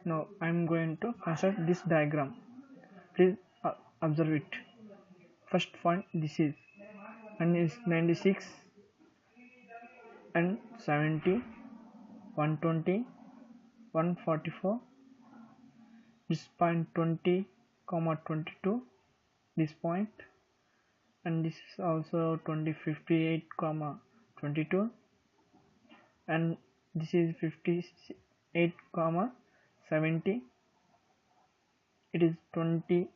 Now I'm going to construct this diagram. Please observe it. First point, this is, and is 96 and 70, 120, 144. This point 20, 22. This point, and this is also 2058, 22, and this is 58, 70. It is 20,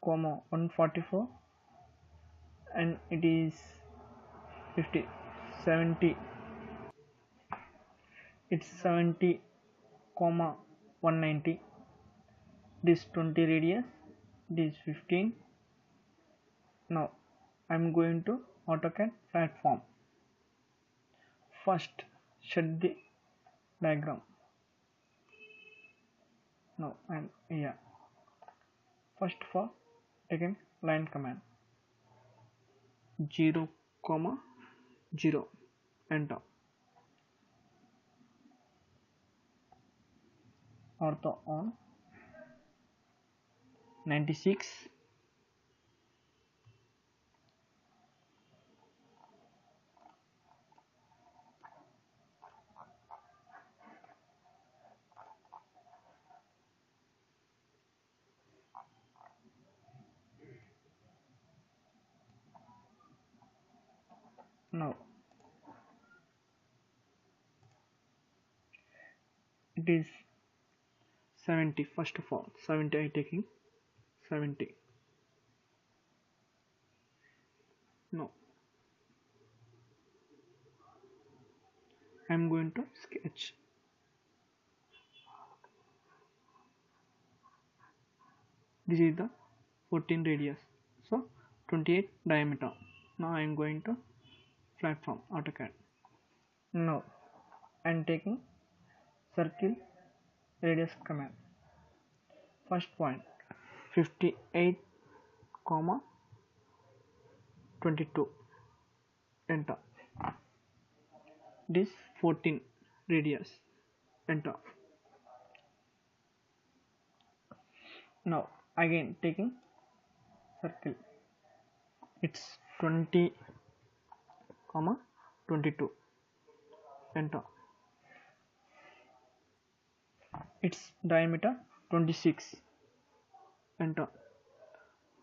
144, and it is 50, 70. It's 70, 190. This 20 radius, this 15. Now I'm going to AutoCAD platform. First, set the diagram. Now I'm here. First of all, again line command 0, 0, enter. Ortho on 96, now it is 70. First of all, 70 I taking 70. Now I am going to sketch. This is the 14 radius, so 28 diameter. Now I am going to platform AutoCAD. Now I am taking circle radius command. First point 58, 22, enter. This 14 radius, enter. Now again taking circle, it's 20, 22, enter. Its diameter 26, enter.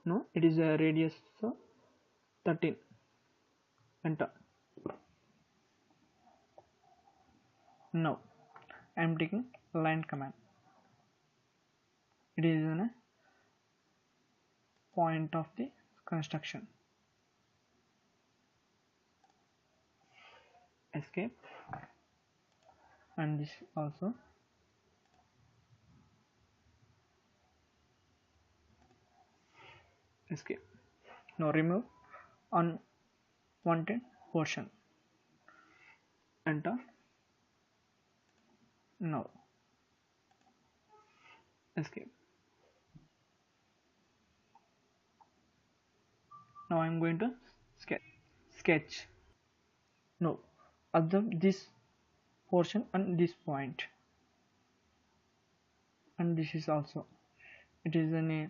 No, it is a radius, so 13, enter. Now I am taking line command. It is in a point of the construction. Escape, and this also. Escape. Now remove unwanted portion. Enter. Now escape. Now I am going to sketch. Now observe this portion and this point, and this is also, it is in a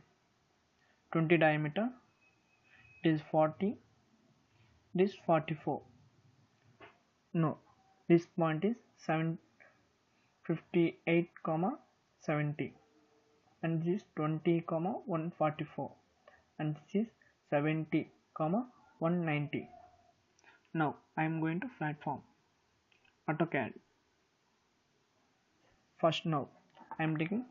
20 diameter, it is 40, this 44. No, this point is 58, 70, and this 20, 144, and this is 70, 190. Now I am going to platform AutoCAD. First, now I am taking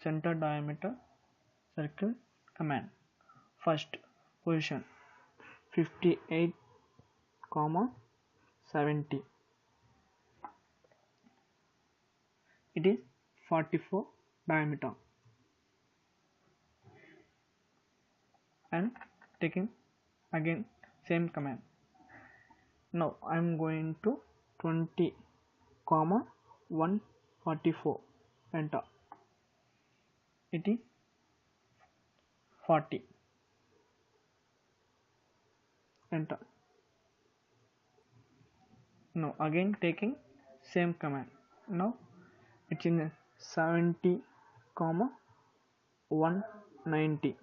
center diameter circle command. First position 58, 70. It is 44 diameter, and taking again same command. Now I am going to 20, 144, enter. It is 40, enter. Now again taking same command. Now it's in 70 comma 190.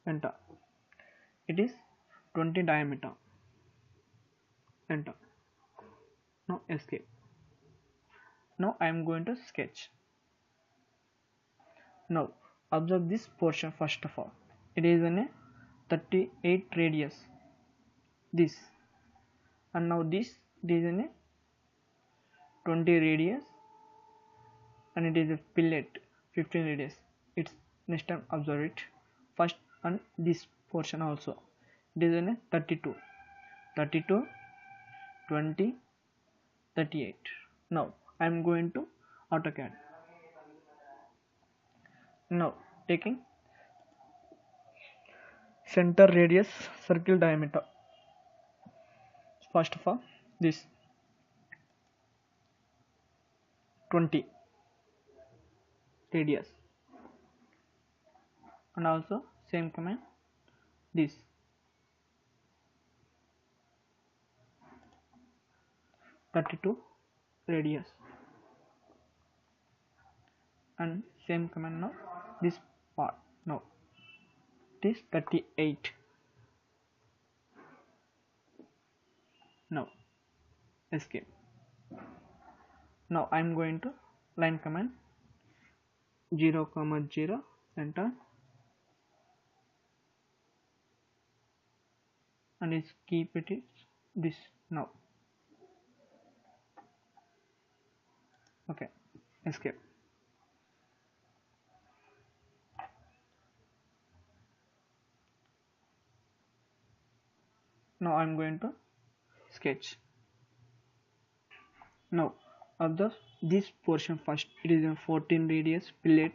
Enter. It is 20 diameter. Enter. Now escape. Now I am going to sketch. Now observe this portion first of all. It is in a 38 radius. This, and now this is in a 20 radius, and it is a fillet 15 radius. It's next time observe it first, and this portion also. It is in a 32, 32, 20, 38. Now I am going to Auto CAD. Now taking center radius circle diameter. First of all, this 20 radius, and also same command, this 32 radius, and same command. Now this part. Now this 38. Now escape. Now I am going to line command 0, 0, enter, and is keep it is this. Now okay, escape. Now I am going to sketch. Now observe this portion first. It is a 14 radius fillet,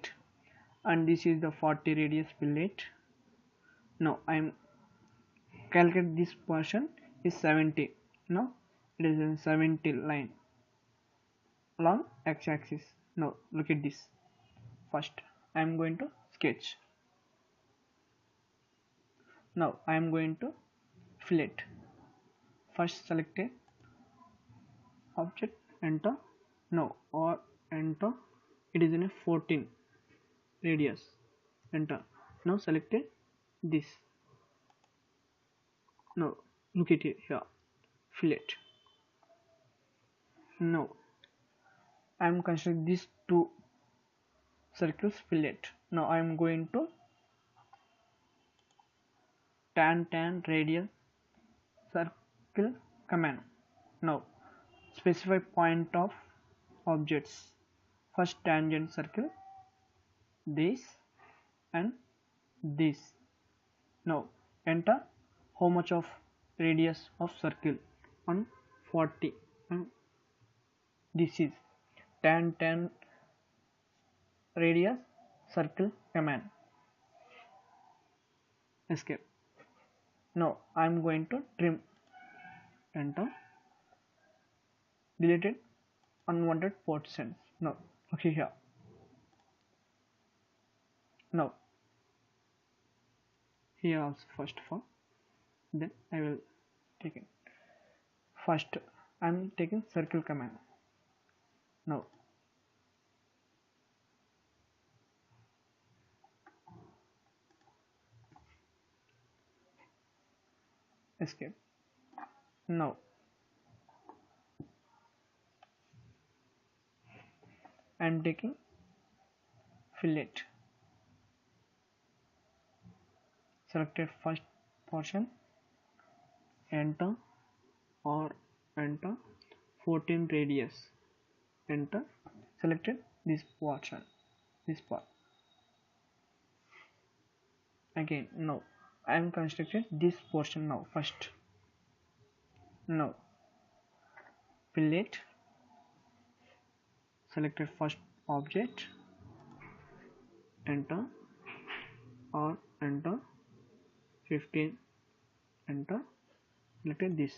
and this is the 40 radius fillet. Now I am calculate this portion is 70. Now it is a 70 line along x-axis. Now look at this. First I am going to sketch. Now I am going to fillet. First select a object, enter. Now or enter. It is in a 14 radius, enter. Now select a this. Now look at it here, fillet. Now I am considering these two circles fillet. Now I am going to tan radius circle command. Now specify point of objects. First tangent circle, this and this. Now enter. How much of radius of circle? On 40, and this is tan radius circle command. Escape. Now I am going to trim, enter. Deleted unwanted portions. Now okay here. Now here also first of all, then I will take it. First I am taking circle command. Now escape. Now I am taking fillet. Selected first portion, enter, or enter 14 radius, enter. Selected this portion, this part. Again, now I am constructed this portion. Now first, now fillet, selected first object, enter, or enter 15, enter. Selected this.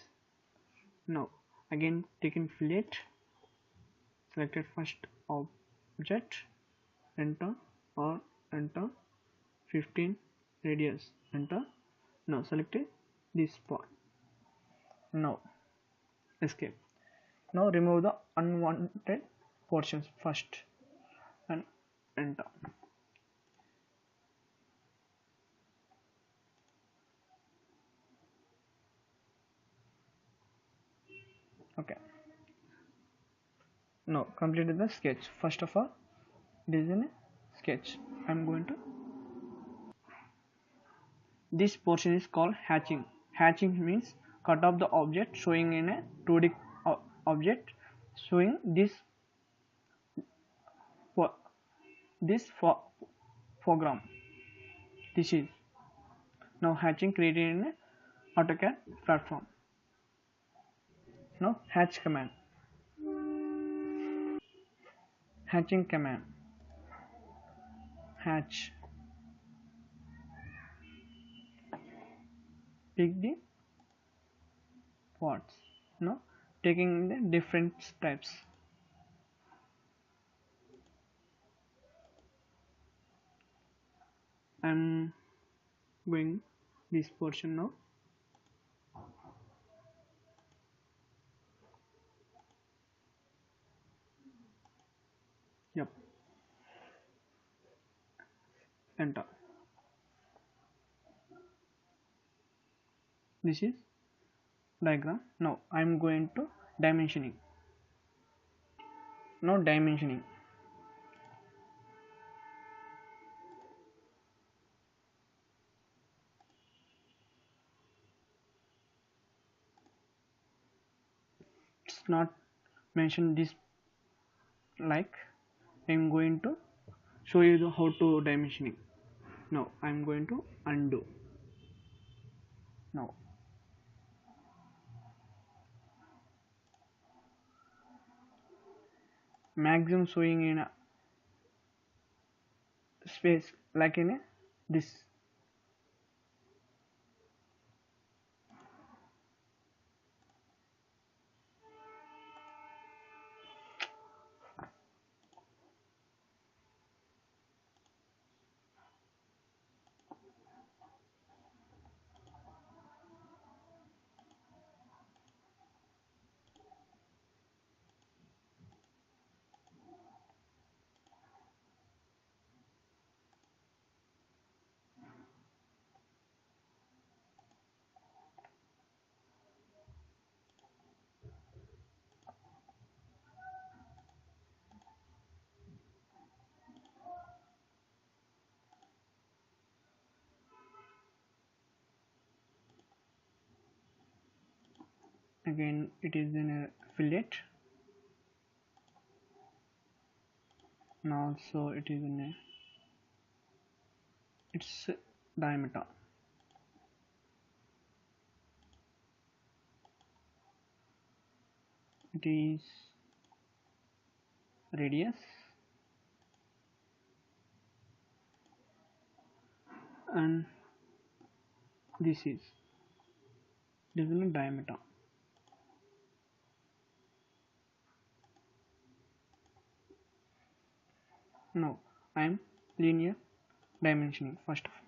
Now again taking fillet, selected first object, enter, or enter 15 radius, enter. Now selected this part. Now escape. Now remove the unwanted portions first and enter. Okay. Now complete the sketch. First of all, design a sketch. I'm going to. This portion is called hatching. Hatching means cut off the object showing in a 2D object showing for this foreground. This is now hatching created in a AutoCAD platform. Now hatch command. Hatching command. Hatch. Pick the parts. Now taking the different steps. I'm going this portion now. Yep. Enter. This is diagram. Now I'm going to dimensioning. Now dimensioning. It's not mentioned this like. I'm going to show you how to dimensioning. Now I'm going to undo. Now maximum showing in a space like in a this. Again it is in a fillet. Now also it is in a its diameter. It is radius and this is in diameter. Now I am linear dimensioning first of all.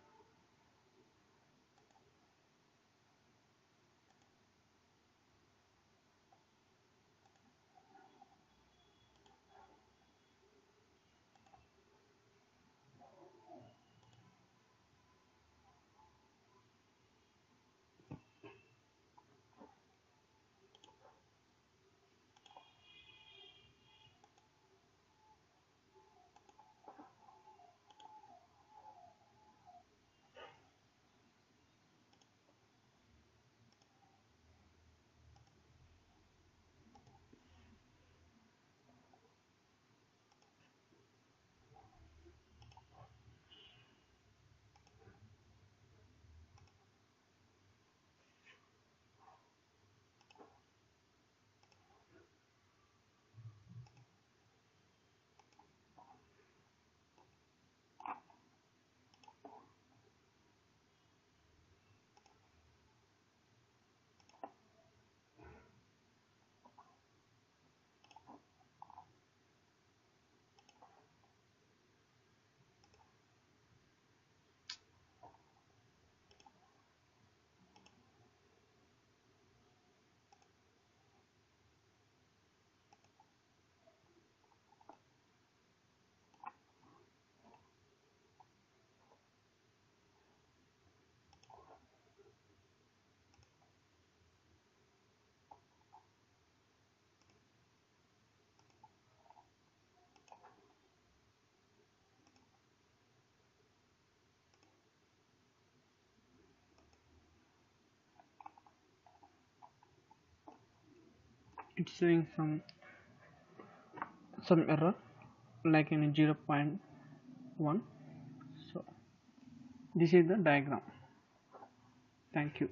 it's showing some error like in 0.1. So this is the diagram. Thank you.